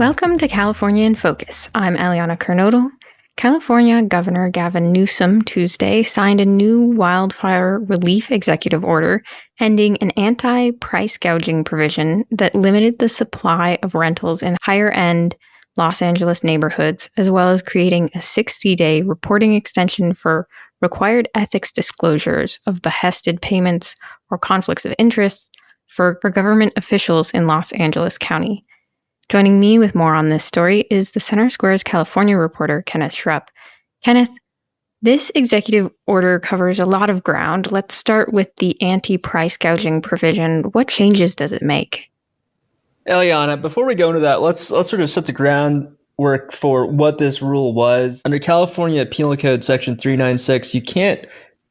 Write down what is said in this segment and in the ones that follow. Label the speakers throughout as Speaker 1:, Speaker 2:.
Speaker 1: Welcome to California in Focus. I'm Eliana Kernodle. California Governor Gavin Newsom Tuesday signed a new wildfire relief executive order ending an anti-price gouging provision that limited the supply of rentals in higher-end Los Angeles neighborhoods, as well as creating a 60-day reporting extension for required ethics disclosures of behested payments or conflicts of interest for government officials in Los Angeles County. Joining me with more on this story is the Center Square's California reporter, Kenneth Schrupp. Kenneth, this executive order covers a lot of ground. Let's start with the anti-price gouging provision. What changes does it make?
Speaker 2: Eliana, before we go into that, let's sort of set the groundwork for what this rule was. Under California Penal Code Section 396, you can't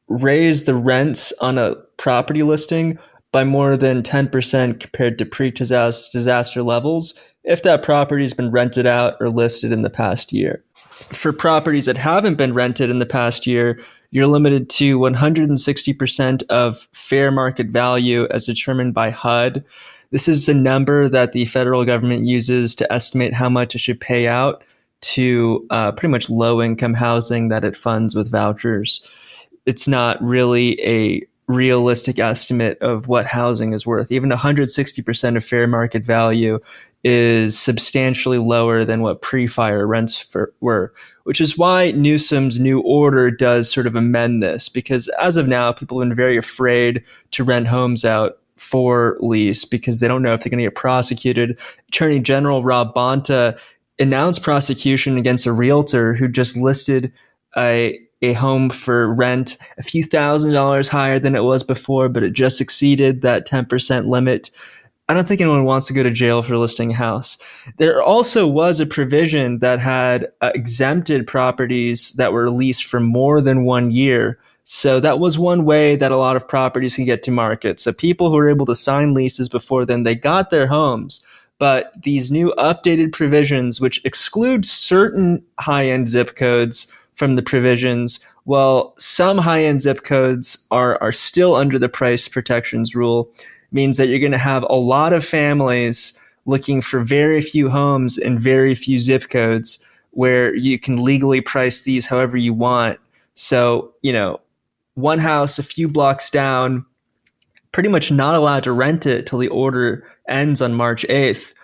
Speaker 2: raise the rents on a property listing by more than 10% compared to pre-disaster levels if that property has been rented out or listed in the past year. For properties that haven't been rented in the past year, you're limited to 160% of fair market value as determined by HUD. This is a number that the federal government uses to estimate how much it should pay out to pretty much low-income housing that it funds with vouchers. It's not really a realistic estimate of what housing is worth. Even 160% of fair market value is substantially lower than what pre-fire rents were, which is why Newsom's new order does sort of amend this, because as of now, people have been very afraid to rent homes out for lease because they don't know if they're going to get prosecuted. Attorney General Rob Bonta announced prosecution against a realtor who just listed a home for rent a few $1,000s higher than it was before, but it just exceeded that 10% limit. I don't think anyone wants to go to jail for listing a house. There also was a provision that had exempted properties that were leased for more than 1 year. So that was one way that a lot of properties can get to market. So people who were able to sign leases before then, they got their homes. But these new updated provisions, which exclude certain high-end zip codes from the provisions, well, some high-end zip codes are still under the price protections rule, means that you're going to have a lot of families looking for very few homes in very few zip codes where you can legally price these however you want. So, one house a few blocks down, pretty much not allowed to rent it till the order ends on March 8th.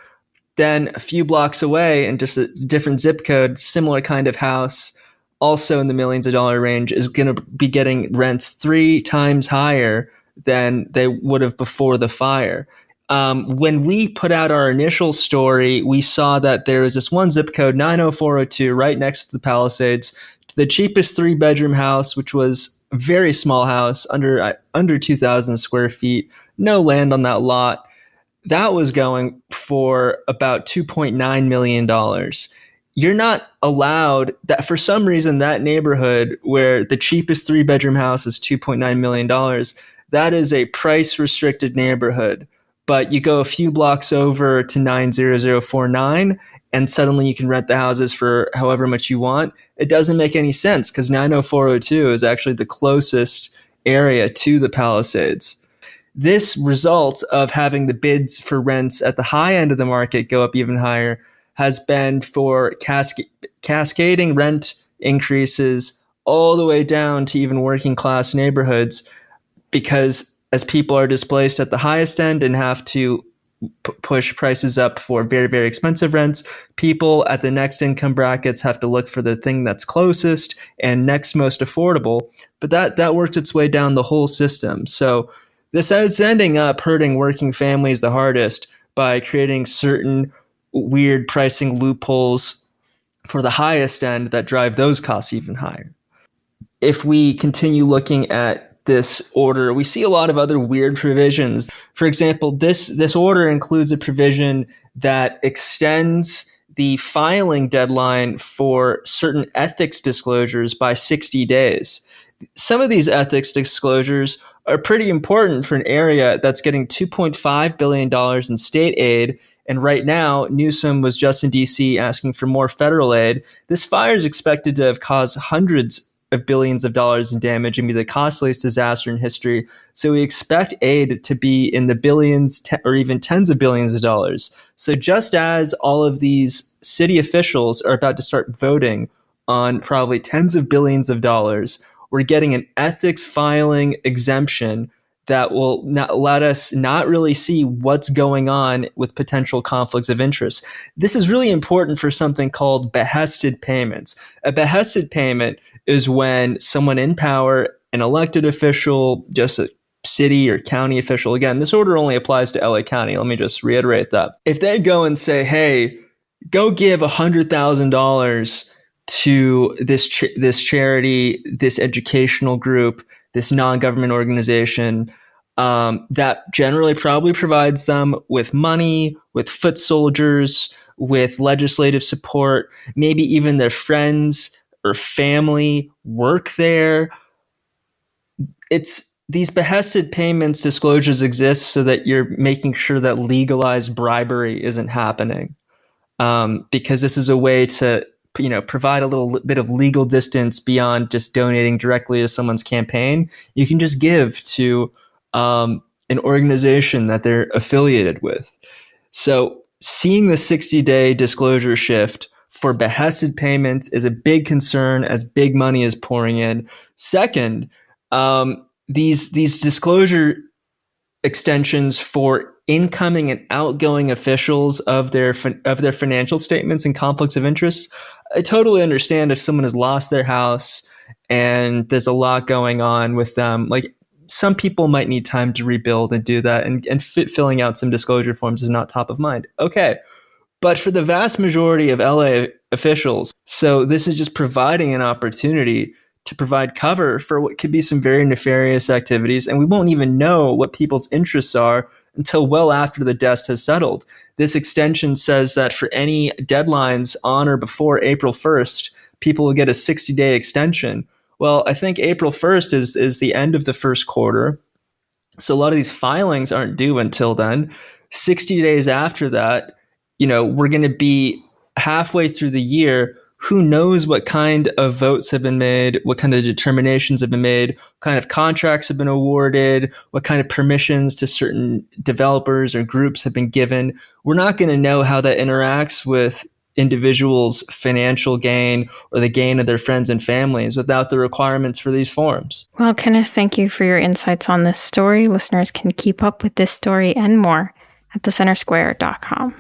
Speaker 2: Then a few blocks away in just a different zip code, similar kind of house, also in the millions of dollar range, is going to be getting rents 3 times higher than they would have before the fire. When we put out our initial story, we saw that there was this one zip code, 90402, right next to the Palisades, the cheapest 3-bedroom house, which was a very small house, under 2,000 square feet, no land on that lot. That was going for about $2.9 million. You're not allowed that, for some reason, that neighborhood where the cheapest 3-bedroom house is $2.9 million, that is a price restricted neighborhood. But you go a few blocks over to 90049 and suddenly you can rent the houses for however much you want. It doesn't make any sense because 90402 is actually the closest area to the Palisades. This result of having the bids for rents at the high end of the market go up even higher has been for cascading rent increases all the way down to even working class neighborhoods, because as people are displaced at the highest end and have to push prices up for very, very expensive rents, people at the next income brackets have to look for the thing that's closest and next most affordable. But that worked its way down the whole system. So this is ending up hurting working families the hardest by creating certain weird pricing loopholes for the highest end that drive those costs even higher. If we continue looking at this order, we see a lot of other weird provisions. For example, this order includes a provision that extends the filing deadline for certain ethics disclosures by 60 days. Some of these ethics disclosures are pretty important for an area that's getting $2.5 billion in state aid. And right now, Newsom was just in D.C. asking for more federal aid. This fire is expected to have caused hundreds of billions of dollars in damage and be the costliest disaster in history. So we expect aid to be in the billions or even tens of billions of dollars. So just as all of these city officials are about to start voting on probably tens of billions of dollars, we're getting an ethics filing exemption that will not let us not really see what's going on with potential conflicts of interest. This is really important for something called behested payments. A behested payment is when someone in power, an elected official, just a city or county official, again, this order only applies to LA County. Let me just reiterate that. If they go and say, hey, go give $100,000 to this charity, this educational group, this non-government organization, that generally probably provides them with money, with foot soldiers, with legislative support, maybe even their friends or family work there. These behested payments disclosures exist so that you're making sure that legalized bribery isn't happening, because this is a way to provide a little bit of legal distance beyond just donating directly to someone's campaign. You can just give to an organization that they're affiliated with. So seeing the 60-day disclosure shift for behested payments is a big concern as big money is pouring in. Second, these disclosure extensions for incoming and outgoing officials of their financial statements and conflicts of interest. I totally understand if someone has lost their house and there's a lot going on with them. Like, some people might need time to rebuild and do that, and filling out some disclosure forms is not top of mind. Okay. But for the vast majority of LA officials, so this is just providing an opportunity to provide cover for what could be some very nefarious activities, and we won't even know what people's interests are until well after the dust has settled. This extension says that for any deadlines on or before April 1st, people will get a 60-day extension. Well, I think April 1st is the end of the first quarter, so a lot of these filings aren't due until then. 60 days after that, we're going to be halfway through the year. Who knows what kind of votes have been made, what kind of determinations have been made, what kind of contracts have been awarded, what kind of permissions to certain developers or groups have been given. We're not going to know how that interacts with individuals' financial gain or the gain of their friends and families without the requirements for these forms.
Speaker 1: Well, Kenneth, thank you for your insights on this story. Listeners can keep up with this story and more at thecentersquare.com.